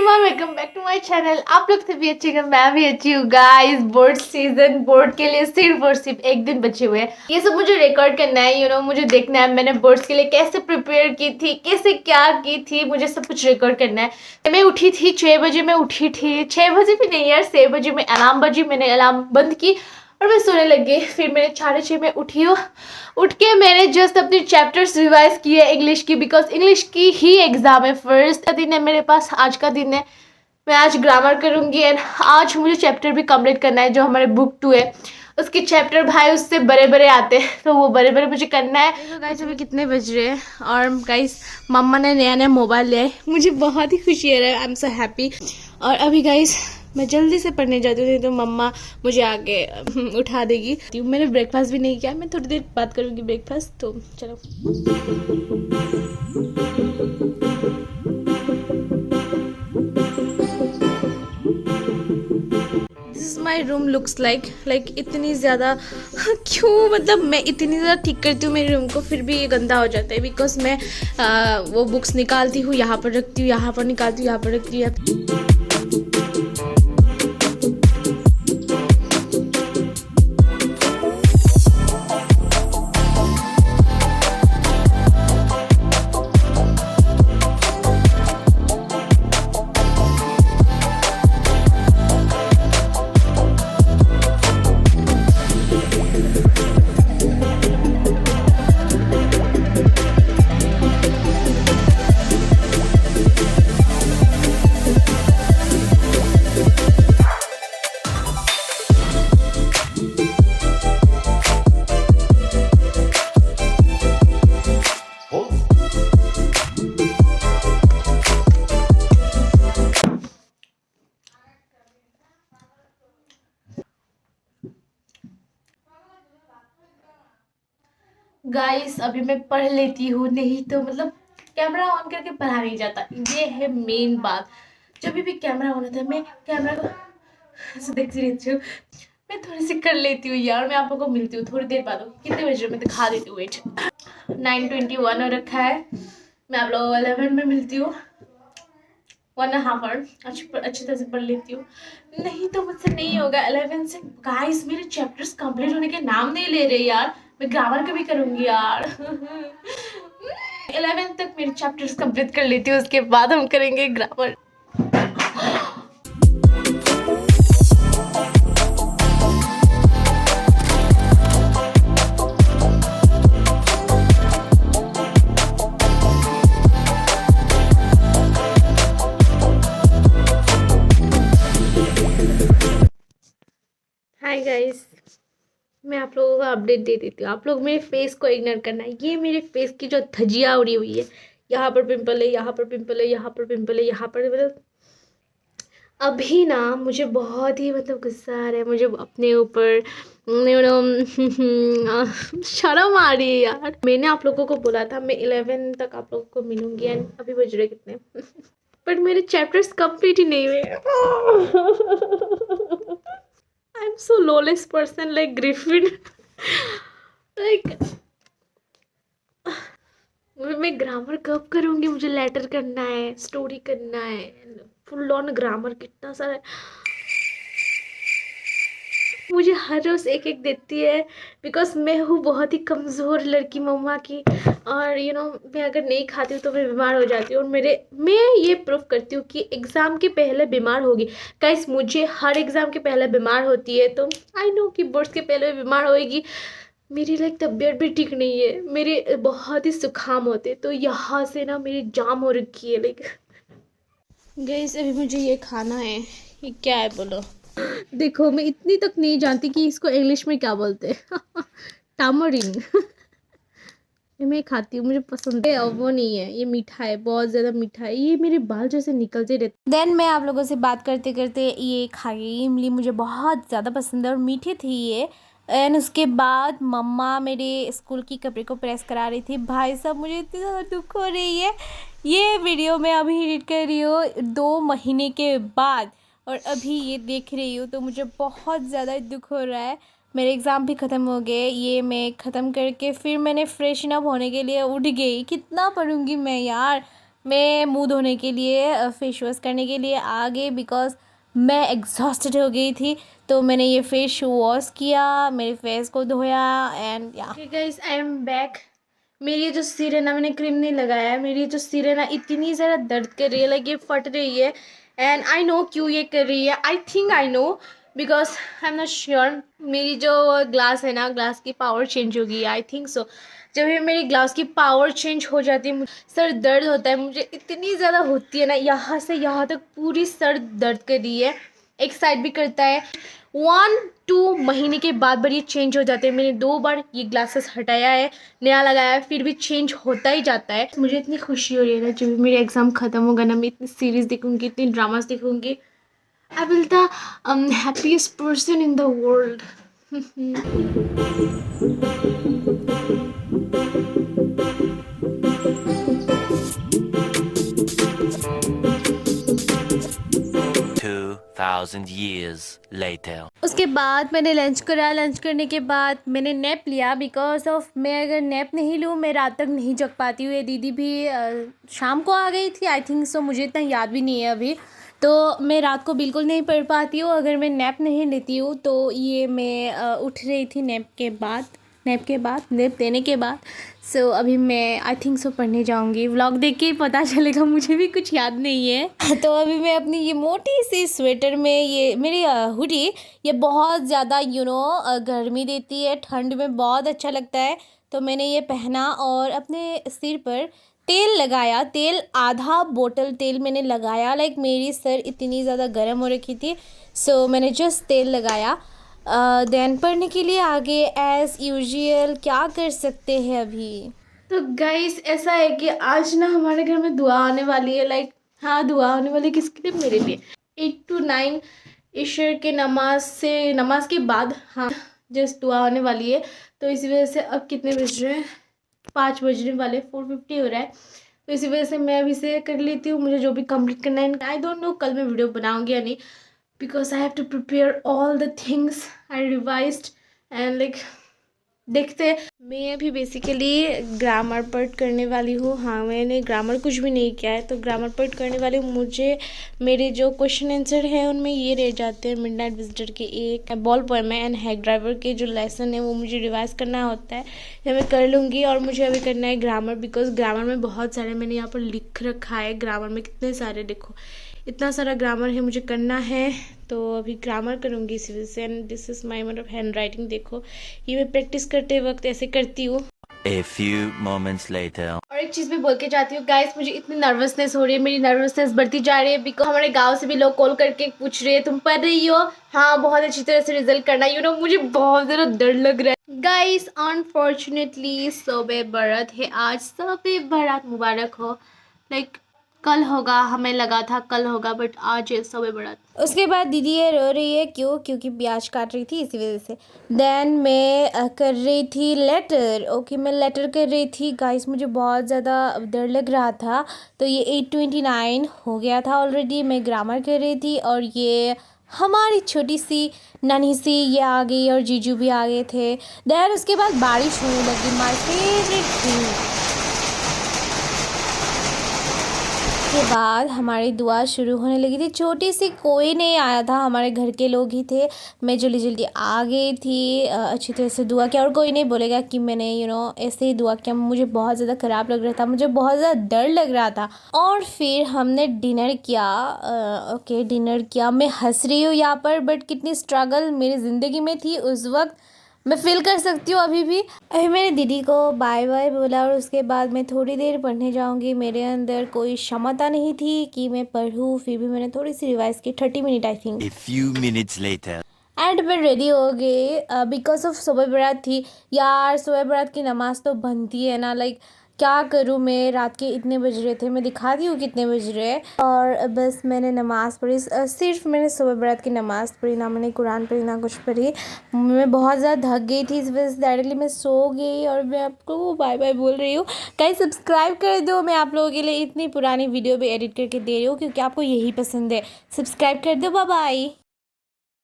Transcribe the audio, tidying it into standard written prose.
Everyone, welcome back to my channel. आप लोग सभी अच्छे हैं, मैं भी अच्छी हूँ गाइस। बोर्ड के लिए सिर्फ और सिर्फ एक दिन बचे हुए हैं। ये सब मुझे रिकॉर्ड करना है, मुझे देखना है मैंने बोर्ड्स के लिए कैसे प्रिपेयर की थी, कैसे क्या की थी, मुझे सब कुछ रिकॉर्ड करना है। मैं उठी थी 6 बजे, मैं उठी थी 6 बजे भी नहीं यार, 6 बजे में अलार्म बजी, मैंने अलार्म बंद की और मैं सोने लग गई। फिर मैंने 6:30 में उठी हूँ। उठ के मैंने जस्ट अपने चैप्टर्स रिवाइज किए इंग्लिश की, बिकॉज इंग्लिश की ही एग्जाम है। फर्स्ट दिन है मेरे पास, आज का दिन है। मैं आज ग्रामर करूँगी एंड आज मुझे चैप्टर भी कंप्लीट करना है, जो हमारे बुक 2 है उसके चैप्टर भाई उससे बड़े बड़े आते हैं, तो वो बड़े बड़े मुझे करना है। देखो गाइस अभी कितने बज रहे हैं और गाइस मम्मा ने नया नया मोबाइल लिया है, मुझे बहुत ही खुशी है, आई एम सो हैप्पी। और अभी गाइस मैं जल्दी से पढ़ने जाती हूँ, तो मम्मा मुझे आगे उठा देगी। मैंने ब्रेकफास्ट भी नहीं किया, मैं थोड़ी देर बात करूँगी ब्रेकफास्ट, तो चलो। माई रूम लुक्स लाइक इतनी ज़्यादा क्यों, मतलब मैं इतनी ज़्यादा ठीक करती हूँ मेरे रूम को, फिर भी ये गंदा हो जाता है। बिकॉज मैं वो बुक्स निकालती हूँ, यहाँ पर रखती हूँ, यहाँ पर निकालती हूँ, यहाँ पर रखती हूँ। गाइस अभी मैं पढ़ लेती हूँ, नहीं तो मतलब कैमरा ऑन करके पढ़ा नहीं जाता, ये है मेन बात। जब भी कैमरा ऑन होता है मैं कैमरा को ऐसे देखती रहती हूँ। मैं थोड़ी सी कर लेती हूँ यार, मैं आप लोगों को मिलती हूँ थोड़ी देर बाद। कितने बजे मैं दिखा देती हूँ, वेट 9:21 हो रखा है। मैं आप लोगों को 11 में मिलती हूँ, 1.5 आवर अच्छी तरह से पढ़ लेती हूँ, नहीं तो मुझसे नहीं होगा 11 से। गाइस मेरे चैप्टर्स कंप्लीट होने के नाम नहीं ले रहे यार, मैं ग्रामर का भी करूँगी यार। 11 तक मेरे चैप्टर्स कंप्लीट कर लेती हूँ, उसके बाद हम करेंगे ग्रामर। हाय गाइस, मैं आप लोगों को अपडेट दे देती हूँ। आप लोग मेरे फेस को इग्नोर करना है, ये मेरे फेस की जो धजिया उड़ी हुई है, यहाँ पर पिंपल है, यहाँ पर पिंपल है, यहाँ पर पिंपल है, यहाँ पर मतलब अभी ना मुझे बहुत ही मतलब गुस्सा आ रहा है, मुझे अपने ऊपर शर्म आ रही है यार। मैंने आप लोगों को बोला था मैं 11 तक आप लोगों को मिलूंगी एंड अभी बज रहे कितने बट मेरे चैप्टर्स कंप्लीट ही नहीं हुए। I'm so lawless person like Griffin. like मैं ग्रामर कब करूँगी, मुझे लेटर करना है, स्टोरी करना है, फुल ऑन ग्रामर कितना सारा मुझे हर रोज़ एक एक देती है। बिकॉज मैं हूँ बहुत ही कमज़ोर लड़की मम्मा की, और मैं अगर नहीं खाती हूँ तो मैं बीमार हो जाती हूँ, और मैं ये प्रूव करती हूँ कि एग्ज़ाम के पहले बीमार होगी। गाइस मुझे हर एग्ज़ाम के पहले बीमार होती है, तो आई नो कि बोर्ड्स के पहले बीमार होएगी। मेरी तबीयत भी ठीक नहीं है, मेरे बहुत ही जुकाम होते, तो यहाँ से ना मेरी जाम हो रखी है। गाइस अभी मुझे ये खाना है, ये क्या है बोलो। देखो मैं इतनी तक नहीं जानती कि इसको इंग्लिश में क्या बोलते हैं। टामरिन। मैं खाती हूँ, मुझे पसंद है। वो नहीं है, ये मीठा है, बहुत ज़्यादा मीठा है, ये मेरे बाल जैसे निकलते रहते। देन मैं आप लोगों से बात करते करते ये खा गई इमली, मुझे बहुत ज़्यादा पसंद है और मीठी थी ये। एंड उसके बाद मम्मा मेरे स्कूल की कपड़े को प्रेस करा रही थी। भाई साहब मुझे इतनी ज़्यादा दुख हो रही है, ये वीडियो मैं अभी एडिट कर रही हूँ 2 महीने के बाद, और अभी ये देख रही हूँ तो मुझे बहुत ज़्यादा दुख हो रहा है। मेरे एग्ज़ाम भी ख़त्म हो गए, ये मैं ख़त्म करके फिर मैंने फ्रेशन अप होने के लिए उठ गई। कितना पढ़ूँगी मैं यार, मैं मुंह धोने के लिए फेस वॉश करने के लिए आ गई बिकॉज मैं एग्जॉस्टेड हो गई थी। तो मैंने ये फेस वॉश किया, मेरे फेस को धोया एंड या गाइस आई एम बैक। मेरी जो सिर है ना, मैंने क्रीम नहीं लगाया है, मेरी जो सिर है ना इतनी ज़्यादा दर्द कर रही है, लाइक ये फट रही है। एंड आई नो क्यों ये कर रही है, I think I know because I am not sure. मेरी जो ग्लास है ना, ग्लास की पावर चेंज होगी, आई थिंक सो। जब भी मेरी ग्लास की पावर चेंज हो जाती है सर दर्द होता है, मुझे इतनी ज़्यादा होती है ना, यहाँ से यहाँ तक पूरी सर दर्द कर रही है, एक साइड भी करता है। 1-2 महीने के बाद ये चेंज हो जाते हैं। मैंने 2 बार ये ग्लासेस हटाया है, नया लगाया है, फिर भी चेंज होता ही जाता है। मुझे इतनी खुशी हो रही है ना, जब मेरे एग्ज़ाम ख़त्म होगा ना, मैं इतनी सीरीज़ देखूँगी, इतनी ड्रामास देखूँगी, I will the happiest person in the world. 2000 years later. उसके बाद मैंने लंच करा, लंच करने के बाद मैंने नैप लिया बिकॉज ऑफ मैं अगर नैप नहीं लूँ मैं रात तक नहीं जग पाती हूँ। ये दीदी भी शाम को आ गई थी, आई थिंक सो, मुझे इतना याद भी नहीं है अभी। तो मैं रात को बिल्कुल नहीं पढ़ पाती हूँ अगर मैं नैप नहीं लेती हूँ। तो ये मैं उठ रही थी नैप लेने के बाद। सो अभी मैं आई थिंक सो पढ़ने जाऊंगी। व्लॉग देख के ही पता चलेगा, मुझे भी कुछ याद नहीं है। तो अभी मैं अपनी ये मोटी सी स्वेटर में, ये मेरी हुडी, ये बहुत ज़्यादा गर्मी देती है, ठंड में बहुत अच्छा लगता है। तो मैंने ये पहना और अपने सिर पर तेल लगाया। तेल आधा बोतल तेल मैंने लगाया, लाइक मेरी सर इतनी ज़्यादा गर्म हो रखी थी। सो मैंने जस्ट तेल लगाया। देन पढ़ने के लिए आगे एज़ यूजुअल क्या कर सकते हैं अभी। तो गाइस ऐसा है कि आज ना हमारे घर में दुआ आने वाली है, लाइक हाँ दुआ आने वाली, किसके लिए? मेरे लिए। 8 to 9 ईशर के नमाज के बाद हाँ जस्ट दुआ आने वाली है। तो इसी वजह से अब कितने बज रहे हैं? 5 बजने वाले, 4:50 हो रहा है। तो इसी वजह से मैं अभी से कर लेती हूँ, मुझे जो भी कंप्लीट करना है। आई डोंट नो कल मैं वीडियो बनाऊँगी या नहीं, because I have to prepare all the things I revised and like देखते हैं। मैं अभी बेसिकली ग्रामर पढ़ करने वाली हूँ। हाँ मैंने ग्रामर कुछ भी नहीं किया है, तो ग्रामर पढ़ करने वाली हूँ। मुझे मेरे जो क्वेश्चन आंसर है उनमें ये रह जाते हैं, मिडनाइट विजिटर के एक, बॉल पोएम है एंड हैक ड्राइवर के जो लेसन है वो मुझे रिवाइज करना होता है, ये मैं कर लूँगी। और मुझे अभी करना है ग्रामर, बिकॉज ग्रामर में बहुत सारे मैंने यहाँ पर लिख रखा है। ग्रामर में कितने सारे, देखो इतना सारा ग्रामर है मुझे करना है। तो अभी ग्रामर करूँगी इसी वजह से। एंड दिस इज़ माई मतलब हैंड राइटिंग, देखो ये मैं प्रैक्टिस करते वक्त ऐसे करती हूँ। A few moments later. और एक चीज़ भी बोल के जाती हूँ गाइस, मुझे इतनी नर्वसनेस हो रही है, मेरी नर्वसनेस बढ़ती जा रही है बिकॉज हमारे गांव से भी लोग कॉल करके पूछ रहे हैं तुम पढ़ रही हो? हाँ बहुत अच्छी तरह से रिजल्ट करना। मुझे बहुत ज़्यादा डर लग रहा है गाइस। अनफॉर्चुनेटली शब-ए बारात है आज, शब-ए बारात मुबारक हो। लाइक कल होगा, हमें लगा था कल होगा बट आज है शब-ए बारात। उसके बाद दीदी ये रो रही है, क्यों? क्योंकि प्याज काट रही थी इसी वजह से। देन मैं कर रही थी लेटर। ओके मैं लेटर कर रही थी गाइस, मुझे बहुत ज़्यादा डर लग रहा था। तो ये 8:29 हो गया था ऑलरेडी। मैं ग्रामर कर रही थी और ये हमारी छोटी सी नानी सी ये आ गई और जीजू भी आ गए थे। देन उसके बाद बारिश होने लगी, माय फेवरेट थिंग। के बाद हमारी दुआ शुरू होने लगी थी। छोटी सी, कोई नहीं आया था, हमारे घर के लोग ही थे। मैं जल्दी जल्दी आ गई थी, अच्छी तरह से दुआ किया। और कोई नहीं बोलेगा कि मैंने ऐसे ही दुआ किया। मुझे बहुत ज़्यादा ख़राब लग रहा था, मुझे बहुत ज़्यादा डर लग रहा था। और फिर हमने डिनर किया। ओके डिनर किया। मैं हंस रही हूँ यहाँ पर, बट कितनी स्ट्रगल मेरी ज़िंदगी में थी उस वक्त मैं फील कर सकती हूँ अभी भी। अभी मैंने दीदी को बाय बाय बोला और उसके बाद मैं थोड़ी देर पढ़ने जाऊँगी। मेरे अंदर कोई क्षमता नहीं थी कि मैं पढ़ूँ, फिर भी मैंने थोड़ी सी रिवाइज की, 30 minute I think. A few minutes later. And मैं रेडी हो गई बिकॉज ऑफ शब-ए बारात थी। यार शब-ए बारात की नमाज़ तो बनती है ना, लाइक क्या करूँ मैं। रात के इतने बज रहे थे, मैं दिखाती हूँ कितने बज रहे हैं। और बस मैंने नमाज़ पढ़ी, सिर्फ मैंने शब-ए बारात की नमाज़ पढ़ी, ना मैंने कुरान पढ़ी ना कुछ पढ़ी। मैं बहुत ज़्यादा थक गई थी, इस वजह से डायरेक्टली मैं सो गई। और मैं आपको बाय बाय बोल रही हूँ। गाइस सब्सक्राइब कर दो, मैं आप लोगों के लिए इतनी पुरानी वीडियो भी एडिट करके दे रही हूँ क्योंकि आपको यही पसंद है। सब्सक्राइब कर दो, बाय बाय।